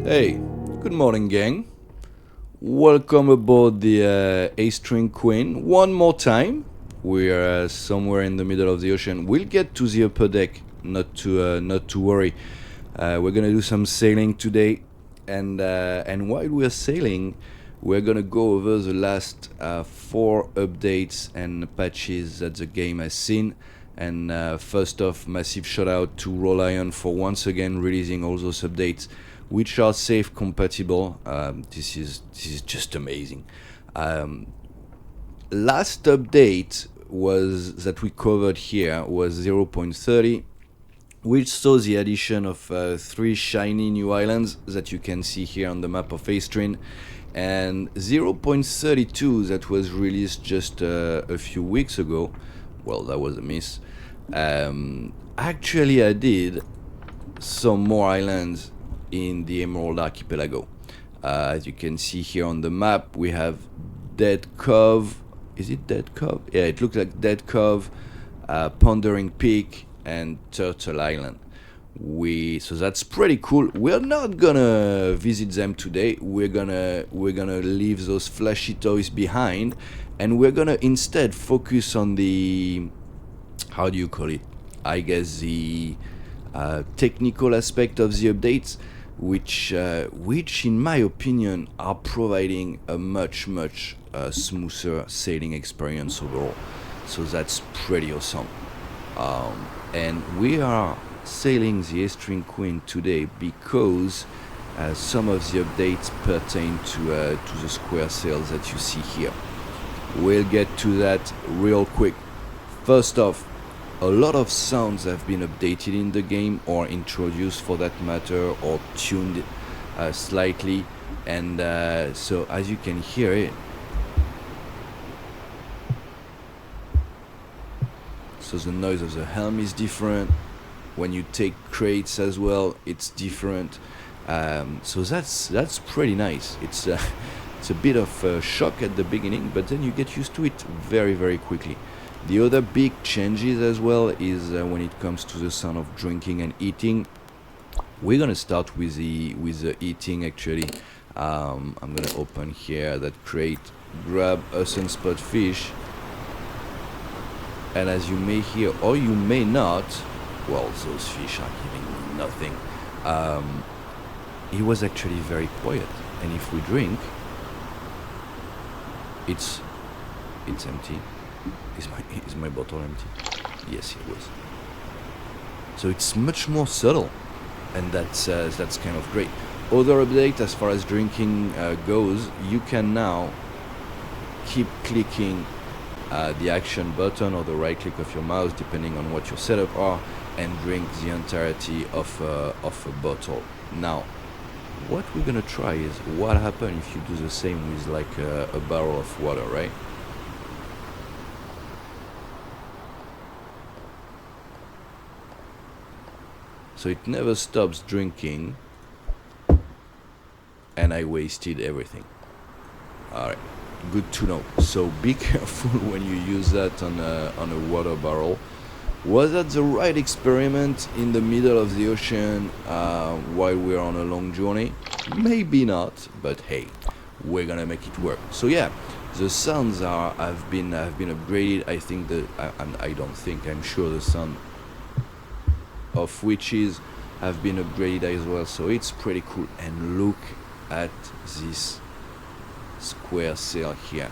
Hey, good morning, gang. Welcome aboard the A-String Queen one more time. We're somewhere in the middle of the ocean. We'll get to the upper deck, not to worry. We're gonna do some sailing today, and while we're sailing, we're gonna go over the last 4 updates and patches that the game has seen. And first off, massive shout out to Roll Iron for once again releasing all those updates, which are safe compatible. This is just amazing. Last update was that we covered here was 0.30, which saw the addition of 3 shiny new islands that you can see here on the map of A-String, and 0.32 that was released just a few weeks ago. Well, that was a miss. Actually, I did some more islands in the Emerald Archipelago. As you can see here on the map, we have Dead Cove. Is it Dead Cove? Yeah, it looks like Dead Cove, Pondering Peak, and Turtle Island. So that's pretty cool. We're not gonna visit them today. We're gonna leave those flashy toys behind, and we're gonna instead focus on the, how do you call it? I guess the technical aspect of the updates, which in my opinion are providing a much smoother sailing experience overall. So that's pretty awesome. And we are sailing the A-String Queen today because some of the updates pertain to the square sails that you see here. We'll get to that real quick. First off, a lot of sounds have been updated in the game, or introduced for that matter, or tuned slightly, and so as you can hear it, so the noise of the helm is different. When you take crates as well, it's different. So that's pretty nice. It's a bit of a shock at the beginning, but then you get used to it very quickly. The other big changes as well is when it comes to the sound of drinking and eating. We're gonna start with the eating actually. I'm gonna open here that crate, grab a sunspot fish, and as you may hear or you may not, well, those fish are giving me nothing. It was actually very quiet, and if we drink, it's empty. Is my bottle empty? Yes, it was. So it's much more subtle, and that's kind of great. Other update as far as drinking goes, you can now keep clicking the action button or the right click of your mouse, depending on what your setup are, and drink the entirety of a bottle. Now, what we're gonna try is what happens if you do the same with like a barrel of water, right? So it never stops drinking, and I wasted everything. Alright, good to know. So be careful when you use that on a water barrel. Was that the right experiment in the middle of the ocean while we're on a long journey? Maybe not, but hey, we're gonna make it work. So yeah, the sounds have been upgraded. I think I'm sure the sound of witches have been upgraded as well, so it's pretty cool. And look at this square sail here,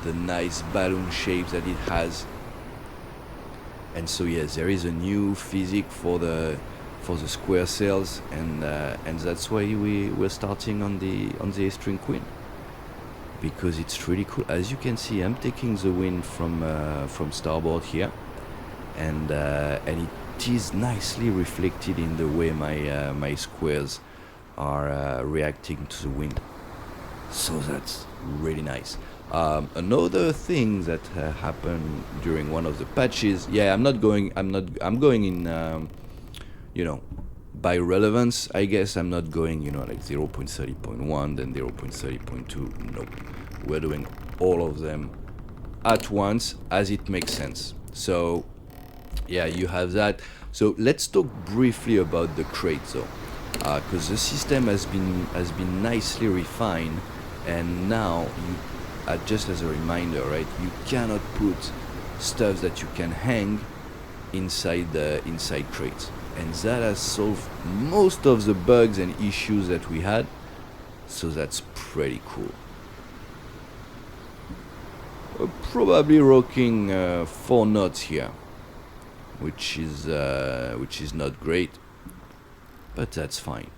the nice balloon shape that it has. And so yes, there is a new physique for the square sails, and that's why we're starting on the A-String Queen, because it's really cool. As you can see, I'm taking the wind from starboard here, and it is nicely reflected in the way my squares are reacting to the wind. So that's really nice. Another thing that happened during one of the patches. Yeah, I'm going in. By relevance, I guess. I'm not going, like 0.30.1, then 0.30.2. Nope. We're doing all of them at once as it makes sense. So yeah, you have that. So let's talk briefly about the crate though. because the system has been nicely refined, and now you, just as a reminder, right? You cannot put stuff that you can hang inside the inside crates, and that has solved most of the bugs and issues that we had. So that's pretty cool. We're probably rocking 4 knots here, which is not great, but that's fine.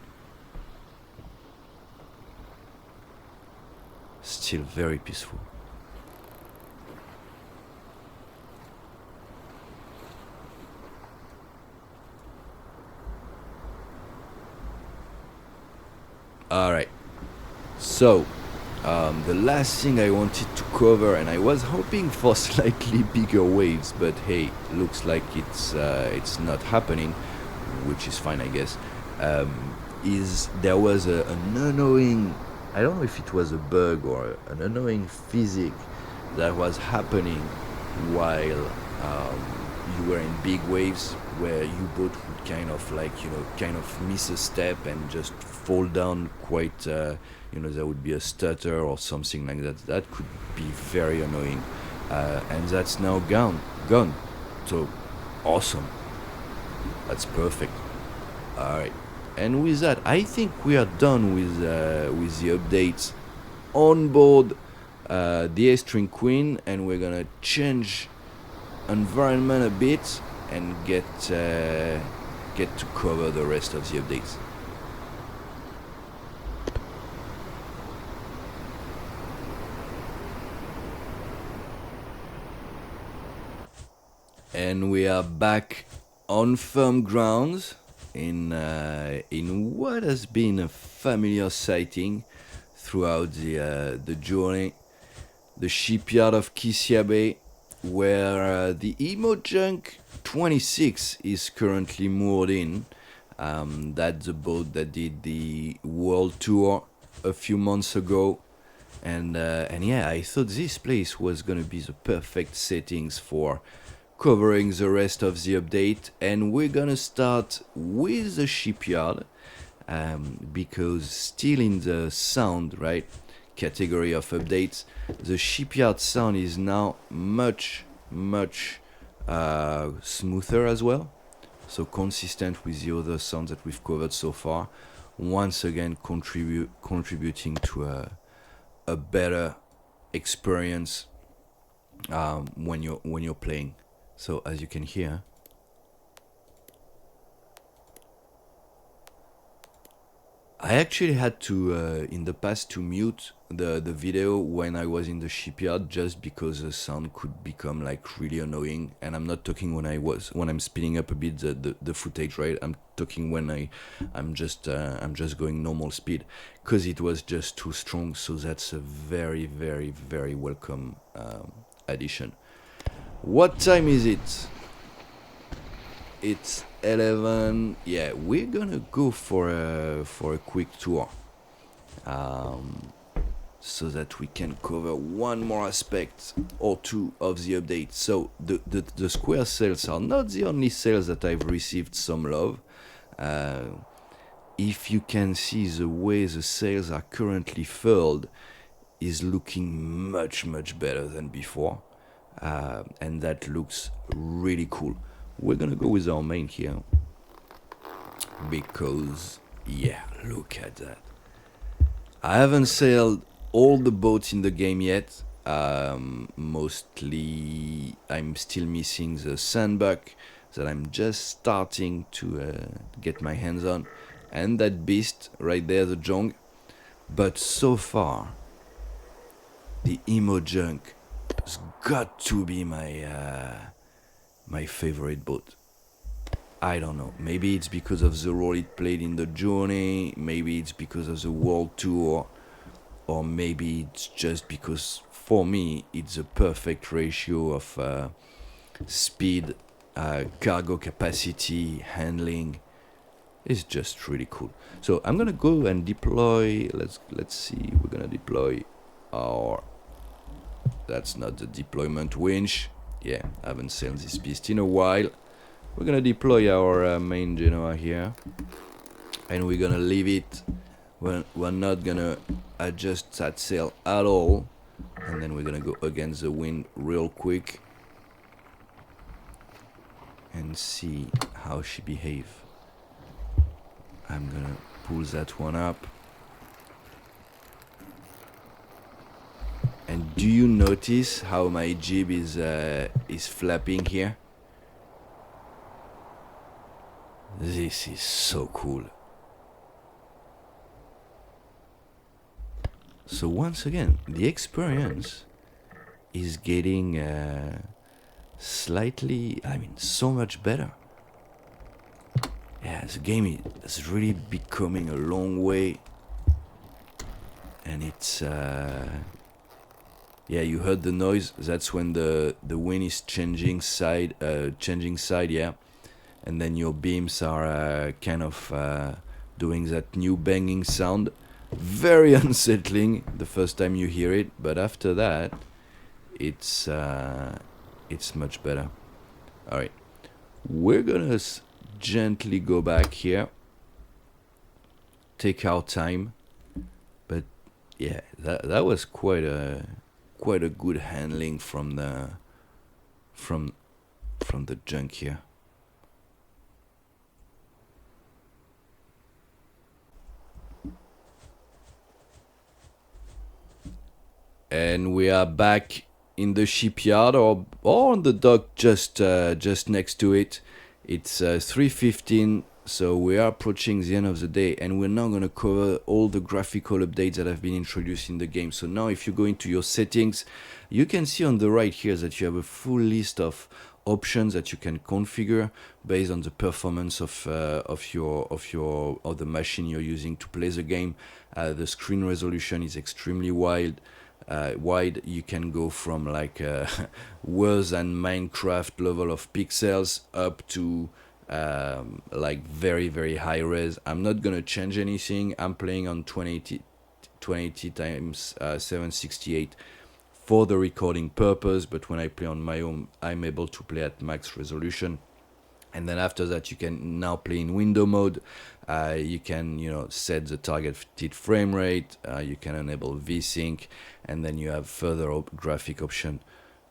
Still very peaceful. Alright, so the last thing I wanted to cover, and I was hoping for slightly bigger waves, but hey, looks like it's not happening, which is fine, I guess. Is there was an annoying, I don't know if it was a bug or an annoying physics that was happening while you were in big waves, where your boat would kind of kind of miss a step and just fall down quite, there would be a stutter or something like that. That could be very annoying, and that's now gone. So awesome. That's perfect. All right. And with that, I think we are done with the updates on board the A-String Queen, and we're gonna change environment a bit and get to cover the rest of the updates. And we are back on firm grounds in what has been a familiar sighting throughout the journey, the shipyard of Kisia Bay, where the Emo Junk 26 is currently moored in. That's the boat that did the world tour a few months ago, and yeah, I thought this place was gonna be the perfect settings for covering the rest of the update, and we're gonna start with the shipyard, because still in the sound, right, category of updates, the shipyard sound is now much smoother as well, so consistent with the other sounds that we've covered so far, once again contributing to a better experience when you're playing. So as you can hear, I actually had to in the past to mute the video when I was in the shipyard, just because the sound could become like really annoying. And I'm not talking when I'm speeding up a bit the footage, right? I'm talking when I'm just going normal speed, because it was just too strong. So that's a very welcome addition. What time is it? It's 11. Yeah, we're gonna go for a quick tour, so that we can cover one more aspect or two of the update. So the square sails are not the only sails that I've received some love. If you can see, the way the sails are currently furled is looking much better than before, and that looks really cool. We're gonna go with our main here, because yeah, look at that. I haven't sailed all the boats in the game yet. Mostly I'm still missing the Sandbuck that I'm just starting to get my hands on, and that beast right there, the Jong. But so far, the Emo Junk has got to be my favorite boat. I don't know. Maybe it's because of the role it played in the journey. Maybe it's because of the world tour. Or maybe it's just because, for me, it's a perfect ratio of speed, cargo capacity, handling. It's just really cool. So I'm gonna go and deploy. Let's see. We're gonna deploy our. That's not the deployment winch. Yeah, I haven't sailed this beast in a while. We're gonna deploy our main Genoa here. and we're gonna leave it. We're not gonna adjust that sail at all, and then we're gonna go against the wind real quick and see how she behave. I'm gonna pull that one up. And do you notice how my jib is flapping here? This is so cool. So once again, the experience is getting slightly, so much better. Yeah, the game is really becoming a long way, and it's yeah, you heard the noise. That's when the wind is changing side, yeah, and then your beams are kind of doing that new banging sound. Very unsettling the first time you hear it, but after that, it's much better. All right, we're gonna gently go back here, take our time, but yeah, that was quite a good handling from the junk here. And we are back in the shipyard, or on the dock just next to it. It's 3:15, so we are approaching the end of the day, and we're now going to cover all the graphical updates that have been introduced in the game. So now if you go into your settings, you can see on the right here that you have a full list of options that you can configure based on the performance of the machine you're using to play the game. The screen resolution is extremely wide. You can go from like worse than Minecraft level of pixels up to like very, very high res. I'm not gonna change anything. I'm playing on 2080 times 768 for the recording purpose, but when I play on my own, I'm able to play at max resolution. And then after that, you can now play in window mode. You can, set the targeted frame rate. You can enable VSync, and then you have further graphic option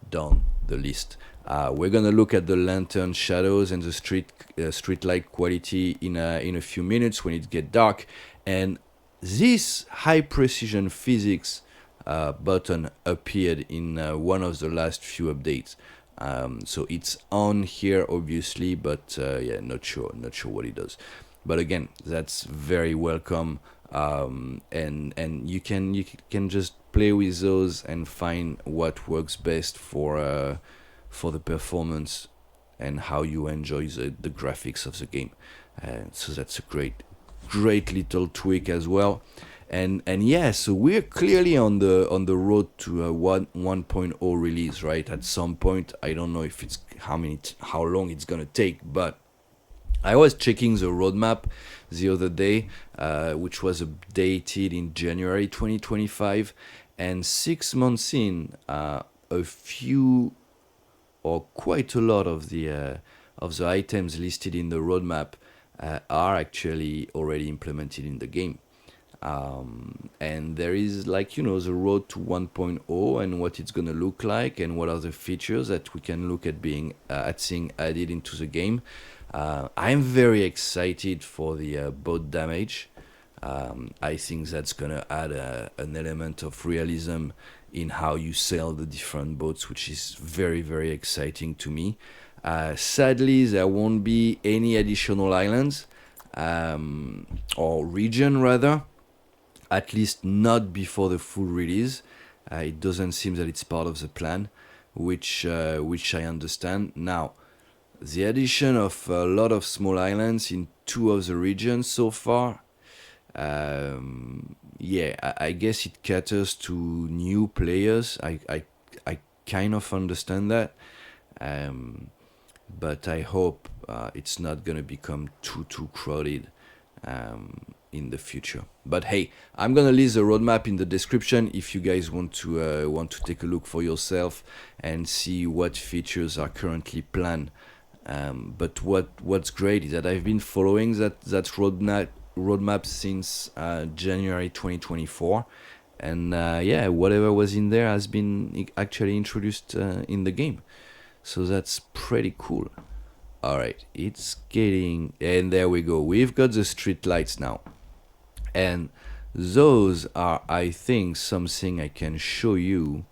down the list. We're gonna look at the lantern shadows and the street light quality in a few minutes when it gets dark. And this high precision physics button appeared in one of the last few updates. So it's on here obviously, but yeah, not sure what it does. But again, that's very welcome, and you can just play with those and find what works best for the performance and how you enjoy the graphics of the game. So that's a great little tweak as well. And yeah, so we're clearly on the road to a 1.0 release, right? At some point, I don't know if it's how long it's gonna take, but I was checking the roadmap the other day, which was updated in January 2025, and 6 months in, a few or quite a lot of the items listed in the roadmap are actually already implemented in the game. And there is the road to 1.0 and what it's going to look like and what are the features that we can look at seeing added into the game. I'm very excited for the boat damage. I think that's going to add an element of realism in how you sail the different boats, which is very, very exciting to me. Sadly, there won't be any additional islands, or region rather. At least not before the full release. It doesn't seem that it's part of the plan, which I understand. Now, the addition of a lot of small islands in 2 of the regions so far, yeah, I guess it caters to new players. I kind of understand that, but I hope it's not gonna become too crowded in the future. But hey, I'm gonna leave the roadmap in the description if you guys want to take a look for yourself and see what features are currently planned. But what's great is that I've been following that roadmap roadmap since January 2024, and yeah, whatever was in there has been actually introduced in the game. So that's pretty cool. All right, it's getting, and there we go. We've got the street lights now, and those are, I think, something I can show you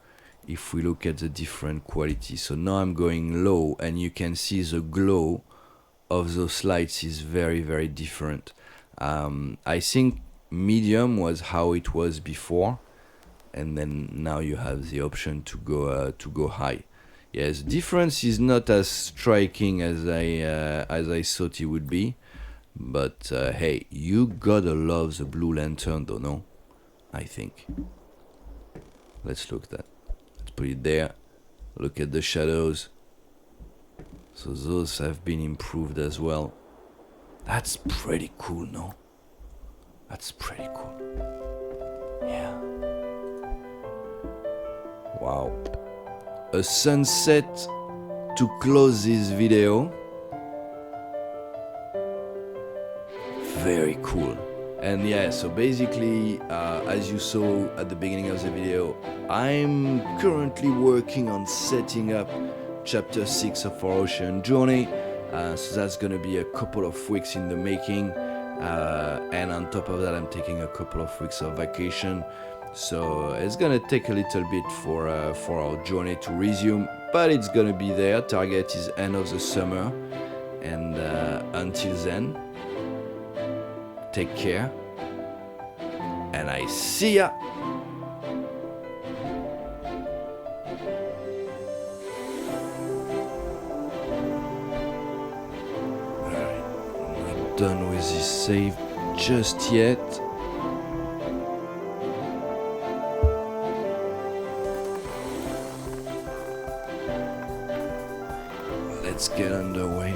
if we look at the different quality. So now I'm going low, and you can see the glow of those lights is very, very different. I think medium was how it was before, and then now you have the option to go high. Yes, difference is not as striking as I thought it would be, but hey, you gotta love the blue lantern, though, no? I think. Let's look at that. Let's put it there. Look at the shadows. So those have been improved as well. That's pretty cool, no? That's pretty cool. Yeah. Wow. A sunset to close this video. Very cool. And yeah, so basically, as you saw at the beginning of the video, I'm currently working on setting up chapter 6 of our ocean journey. So that's gonna be a couple of weeks in the making. And on top of that, I'm taking a couple of weeks of vacation. So it's gonna take a little bit for our journey to resume, but it's gonna be there. Target is end of the summer, and until then, take care, and I see ya. Alright, I'm not done with this save just yet. Let's get underway.